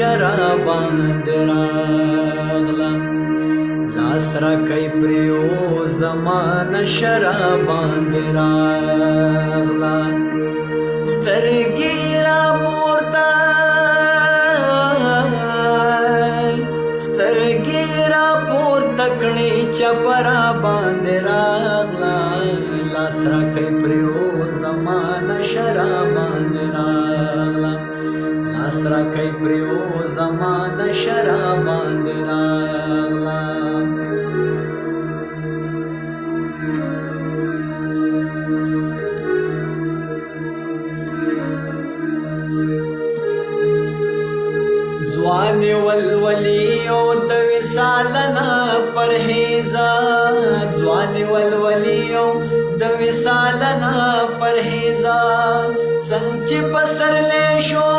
شراباند راغلا لاس را کئی پریو زمان شراباند راغلا سترگی را پورتا تکڑی چپرا باند راغلا لاس را کئی پریو زمان شراباند راغلا لاس را کئی پریو زمان شراباند راغلا ځوان ولولی او د وصالنا پرهیزا ځوان ولولی او د وصالنا پرهیزا څنګه چې پسرلی شو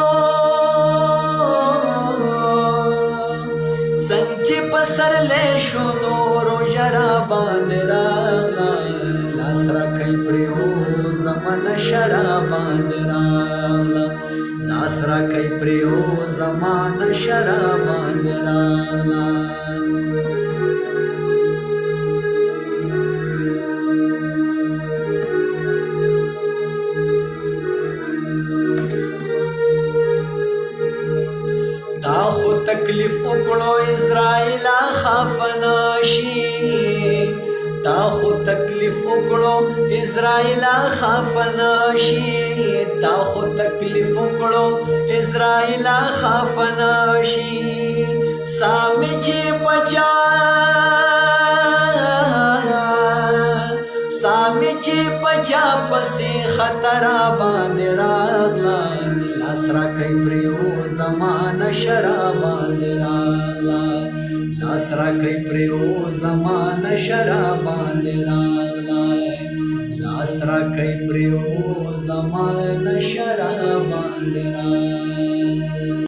څنګه چې پسرلی شو نورو ژړا باندې راغلا لاس راکړئ پریو زمانه شړا باندې راغلا لاس راکړئ پریو زمانه شړا باندې راغلا دا خو تکلیف وکړو اسرائیل خافناشي دا خو تکلیف وکړو اسرائیل خافناشي دا خو تکلیف وکړو اسرائیل خافناشي سامي چې پچا سامي چې پچا پسې خطر باندې راغلا لاس راکړئ پریو زمانه شړا باندې راغلا لاس راکړئ پریو زمانه شړا باندې راغلا لاس راکړئ پریو زمانه شړا باندې راغلا